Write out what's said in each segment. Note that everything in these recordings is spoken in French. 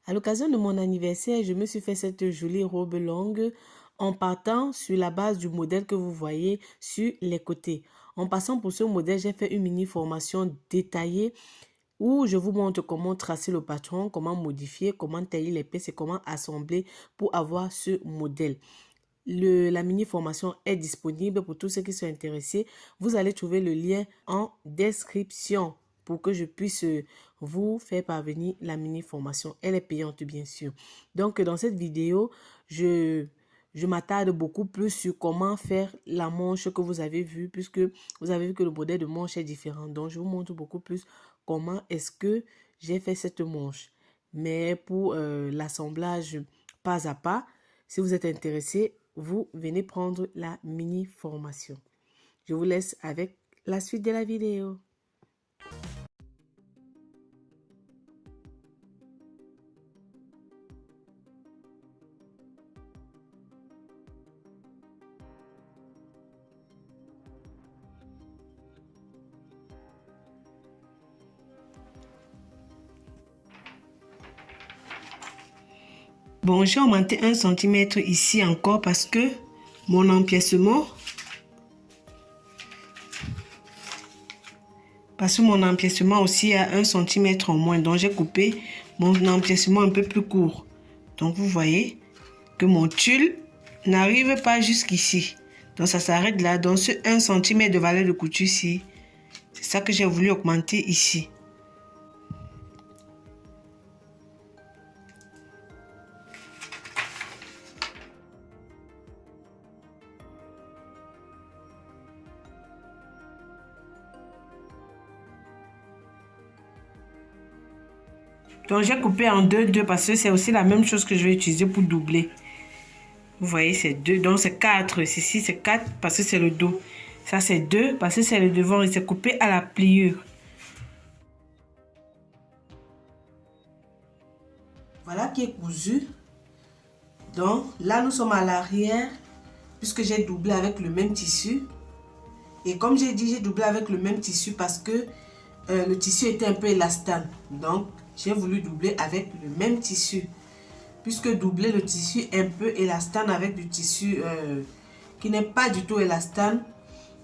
À l'occasion de mon anniversaire, je me suis fait cette jolie robe longue en partant sur la base du modèle que vous voyez sur les côtés. En passant pour ce modèle, j'ai fait une mini formation détaillée où je vous montre comment tracer le patron, comment modifier, comment tailler les pièces et comment assembler pour avoir ce modèle. La mini formation est disponible pour tous ceux qui sont intéressés. Vous allez trouver le lien en description pour que je puisse vous faire parvenir la mini formation. Elle est payante bien sûr. Donc dans cette vidéo, je m'attarde beaucoup plus sur comment faire la manche que vous avez vue, puisque vous avez vu que le modèle de manche est différent. Donc je vous montre beaucoup plus comment est-ce que j'ai fait cette manche. Mais pour l'assemblage pas à pas, si vous êtes intéressé, vous venez prendre la mini formation. Je vous laisse avec la suite de la vidéo. Bon, j'ai augmenté 1 cm ici encore parce que mon empiècement aussi a 1 cm en moins. Donc, j'ai coupé mon empiècement un peu plus court. Donc, vous voyez que mon tulle n'arrive pas jusqu'ici. Donc, ça s'arrête là. Donc, ce 1 cm de valeur de couture ici, c'est ça que j'ai voulu augmenter ici. Donc, j'ai coupé en 2 parce que c'est aussi la même chose que je vais utiliser pour doubler. Vous voyez, c'est 2. Donc, c'est 4. Ici, c'est 4 parce que c'est le dos. Ça, c'est 2 parce que c'est le devant. Et c'est coupé à la pliure. Voilà qui est cousu. Donc, là, nous sommes à l'arrière puisque j'ai doublé avec le même tissu. Et comme j'ai dit, j'ai doublé avec le même tissu parce que le tissu était un peu élastane. Donc, j'ai voulu doubler avec le même tissu. Puisque doubler le tissu un peu élastane avec du tissu qui n'est pas du tout élastane,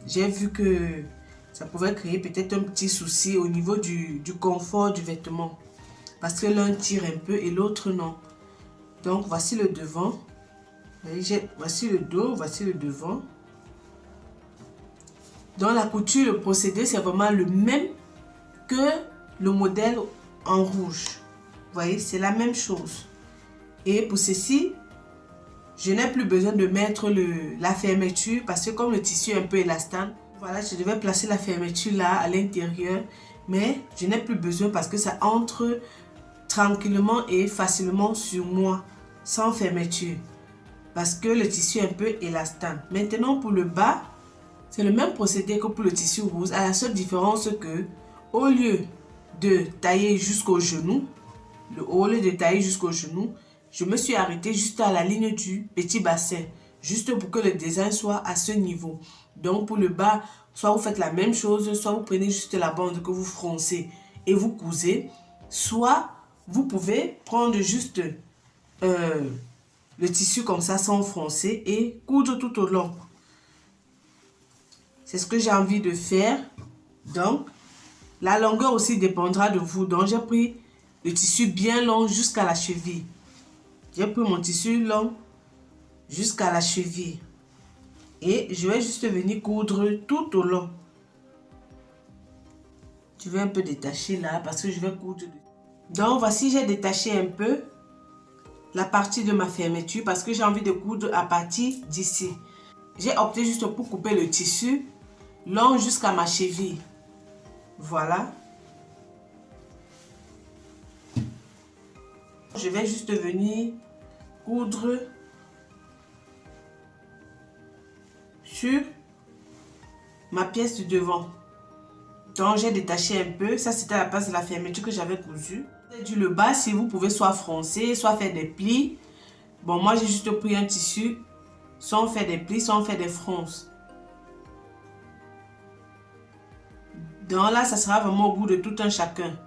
j'ai vu que ça pouvait créer peut-être un petit souci au niveau du confort du vêtement. Parce que l'un tire un peu et l'autre non. Donc, voici le devant. Voici le dos, voici le devant. Dans la couture, le procédé, c'est vraiment le même que le modèle en rouge. Vous voyez, c'est la même chose. Et pour ceci, je n'ai plus besoin de mettre la fermeture parce que comme le tissu est un peu élastane, voilà, je devais placer la fermeture là à l'intérieur. Mais je n'ai plus besoin parce que ça entre tranquillement et facilement sur moi, sans fermeture. Parce que le tissu est un peu élastane. Maintenant pour le bas, c'est le même procédé que pour le tissu rose, à la seule différence que au lieu de tailler jusqu'au genou, je me suis arrêtée juste à la ligne du petit bassin, juste pour que le design soit à ce niveau. Donc pour le bas, soit vous faites la même chose, soit vous prenez juste la bande que vous froncez et vous cousez, soit vous pouvez prendre juste le tissu comme ça sans froncer et coudre tout au long. C'est ce que j'ai envie de faire. Donc, la longueur aussi dépendra de vous. Donc, j'ai pris le tissu bien long jusqu'à la cheville. J'ai pris mon tissu long jusqu'à la cheville. Et je vais juste venir coudre tout au long. Je vais un peu détacher là parce que je vais coudre. Donc, voici, j'ai détaché un peu la partie de ma fermeture parce que j'ai envie de coudre à partir d'ici. J'ai opté juste pour couper le tissu long jusqu'à ma cheville. Voilà. Je vais juste venir coudre sur ma pièce du devant. Donc j'ai détaché un peu. Ça c'était la place de la fermeture que j'avais cousue. Du le bas, si vous pouvez soit froncer, soit faire des plis. Bon, moi j'ai juste pris un tissu sans faire des plis, sans faire des fronces. Donc là, ça sera vraiment au goût de tout un chacun.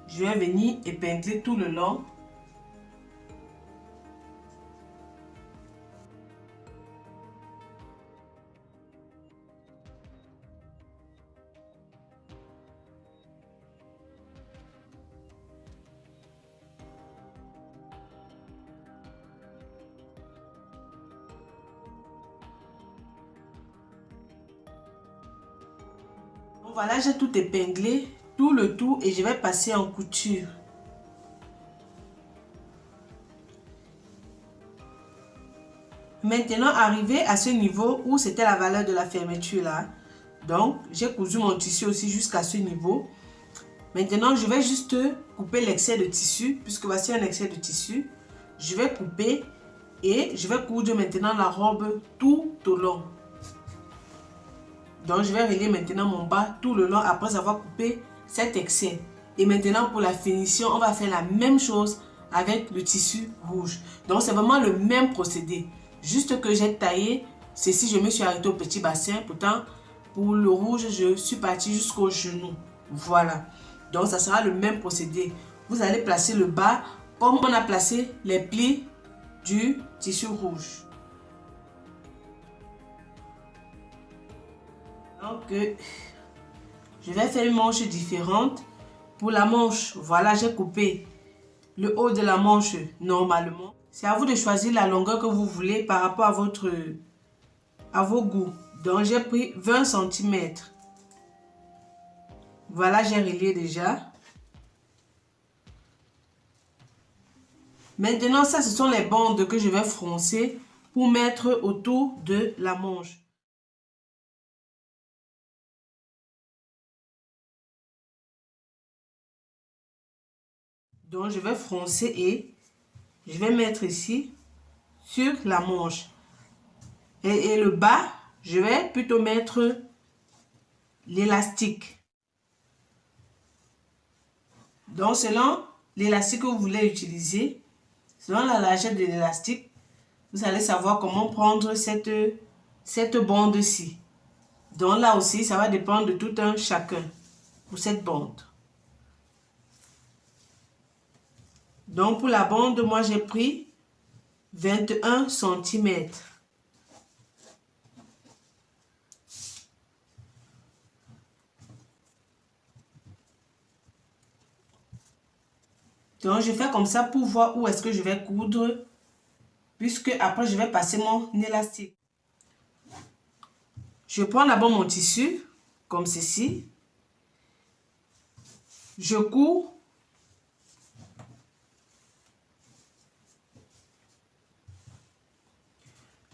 Je vais venir épingler tout le long. Voilà, j'ai tout épinglé, tout le tout, et je vais passer en couture. Maintenant, arrivé à ce niveau où c'était la valeur de la fermeture là, donc j'ai cousu mon tissu aussi jusqu'à ce niveau. Maintenant, je vais juste couper l'excès de tissu, puisque voici un excès de tissu. Je vais couper et je vais coudre maintenant la robe tout au long. Donc, je vais relier maintenant mon bas tout le long après avoir coupé cet excès. Et maintenant, pour la finition, on va faire la même chose avec le tissu rouge. Donc, c'est vraiment le même procédé. Juste que j'ai taillé, ceci, je me suis arrêtée au petit bassin. Pourtant, pour le rouge, je suis partie jusqu'au genou. Voilà. Donc, ça sera le même procédé. Vous allez placer le bas comme on a placé les plis du tissu rouge. Donc, je vais faire une manche différente. Pour la manche, voilà, j'ai coupé le haut de la manche normalement. C'est à vous de choisir la longueur que vous voulez par rapport à vos goûts. Donc, j'ai pris 20 cm. Voilà, j'ai relié déjà. Maintenant, ça, ce sont les bandes que je vais froncer pour mettre autour de la manche. Donc, je vais froncer et je vais mettre ici sur la manche. Et le bas, je vais plutôt mettre l'élastique. Donc, selon l'élastique que vous voulez utiliser, selon la largeur de l'élastique, vous allez savoir comment prendre cette bande-ci. Donc là aussi, ça va dépendre de tout un chacun pour cette bande. Donc pour la bande, moi j'ai pris 21 cm. Donc je fais comme ça pour voir où est-ce que je vais coudre, puisque après je vais passer mon élastique. Je prends d'abord mon tissu, comme ceci. Je couds.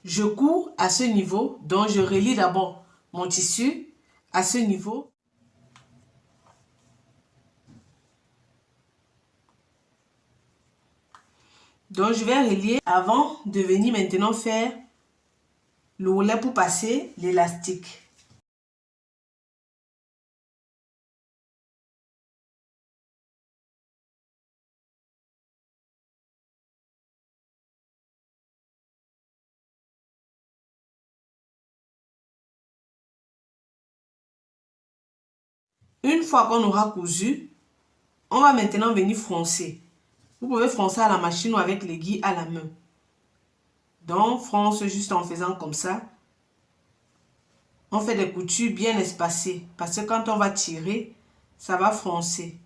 Je couds à ce niveau, donc je relie d'abord mon tissu à ce niveau. Donc je vais relier avant de venir maintenant faire le roulet pour passer l'élastique. Une fois qu'on aura cousu, on va maintenant venir froncer. Vous pouvez froncer à la machine ou avec l'aiguille à la main. Donc, fronce juste en faisant comme ça. On fait des coutures bien espacées parce que quand on va tirer, ça va froncer.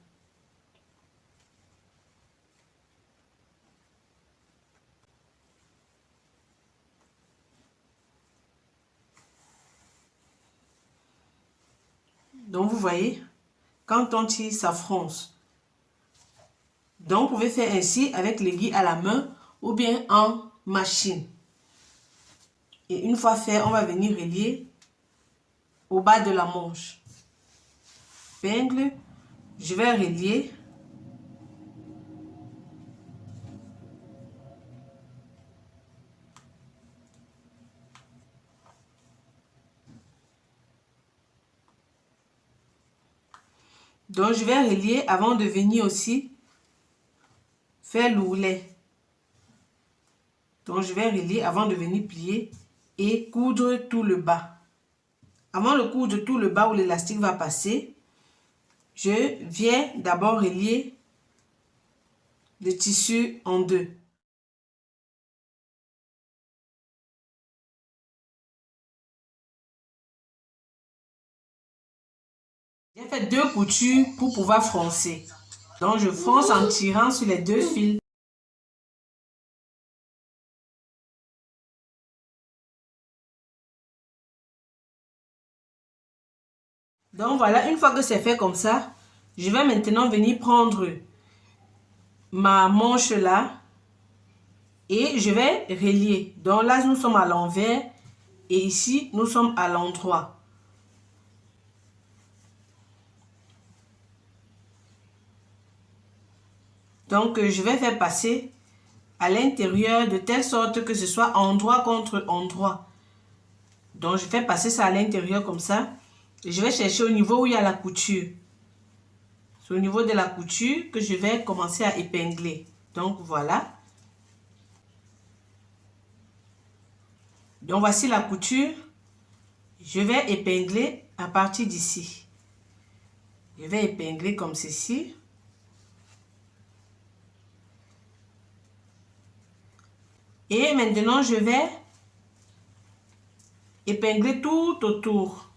Donc, vous voyez, quand on tire, ça fronce. Donc, vous pouvez faire ainsi avec l'aiguille à la main ou bien en machine. Et une fois fait, on va venir relier au bas de la manche. Épingle, je vais relier. Donc, je vais relier avant de venir aussi faire l'ourlet. Donc, je vais relier avant de venir plier et coudre tout le bas. Avant de coudre tout le bas où l'élastique va passer, je viens d'abord relier le tissu en deux. J'ai fait deux coutures pour pouvoir froncer. Donc, je fronce en tirant sur les deux fils. Donc voilà, une fois que c'est fait comme ça, je vais maintenant venir prendre ma manche là et je vais relier. Donc là, nous sommes à l'envers et ici, nous sommes à l'endroit. Donc, je vais faire passer à l'intérieur de telle sorte que ce soit endroit contre endroit. Donc, je fais passer ça à l'intérieur comme ça. Et je vais chercher au niveau où il y a la couture. C'est au niveau de la couture que je vais commencer à épingler. Donc, voilà. Donc, voici la couture. Je vais épingler à partir d'ici. Je vais épingler comme ceci. Et maintenant, je vais épingler tout autour.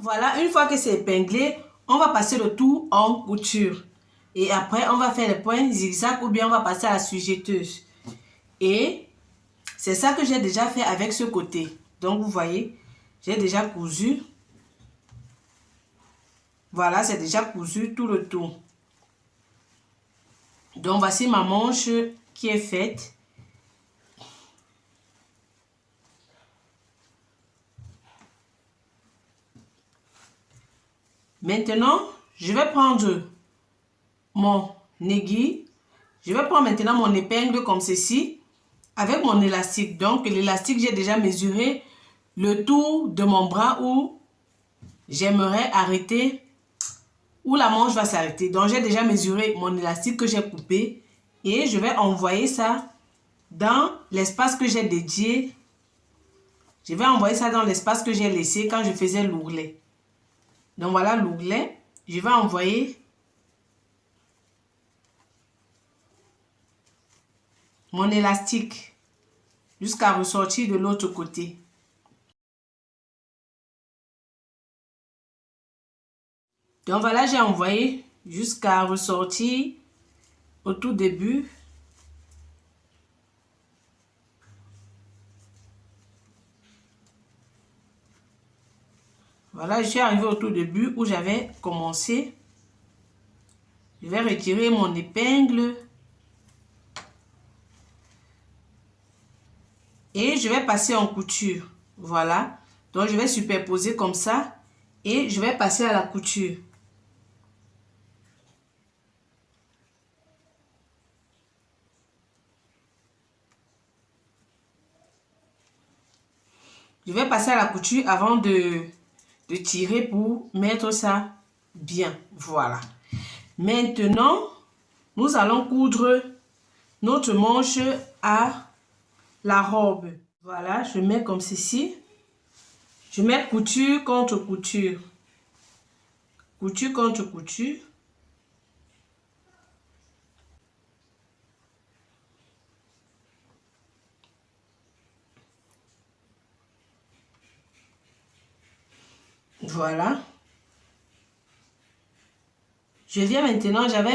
Voilà, une fois que c'est épinglé, on va passer le tout en couture. Et après, on va faire les points zigzag ou bien on va passer à la sujetteuse. Et c'est ça que j'ai déjà fait avec ce côté. Donc, vous voyez, j'ai déjà cousu. Voilà, c'est déjà cousu tout le tour. Donc, voici ma manche qui est faite. Maintenant, je vais prendre mon aiguille. Je vais prendre maintenant mon épingle comme ceci avec mon élastique. Donc, l'élastique, j'ai déjà mesuré le tour de mon bras où j'aimerais arrêter, où la manche va s'arrêter. Donc, j'ai déjà mesuré mon élastique que j'ai coupé et je vais envoyer ça dans l'espace que j'ai dédié. Je vais envoyer ça dans l'espace que j'ai laissé quand je faisais l'ourlet. Donc, voilà l'ourlet. Je vais envoyer mon élastique jusqu'à ressortir de l'autre côté. Donc voilà, j'ai envoyé jusqu'à ressortir au tout début. Voilà, je suis arrivée au tout début où j'avais commencé. Je vais retirer mon épingle. Et je vais passer en couture. Voilà. Donc, je vais superposer comme ça. Et je vais passer à la couture. Je vais passer à la couture avant de tirer pour mettre ça bien. Voilà. Maintenant, nous allons coudre notre manche à la robe. Voilà, je mets comme ceci. Je mets couture contre couture. Couture contre couture. Voilà. Je viens maintenant, j'avais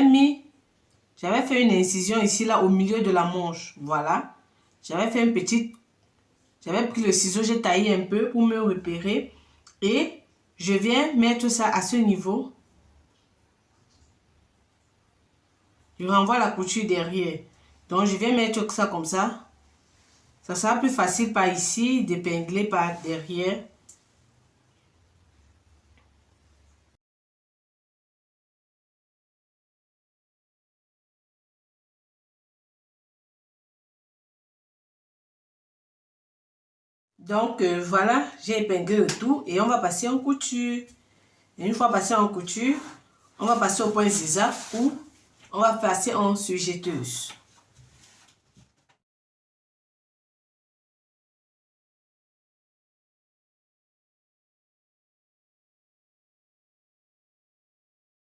fait une incision ici, là, au milieu de la manche. Voilà. J'avais fait une petite, j'avais pris le ciseau, j'ai taillé un peu pour me repérer. Et je viens mettre ça à ce niveau. Je renvoie la couture derrière. Donc, je viens mettre ça comme ça. Ça sera plus facile par ici, d'épingler par derrière. Donc, voilà, j'ai épinglé le tout et on va passer en couture. Et une fois passé en couture, on va passer au point zigzag ou on va passer en sujetteuse.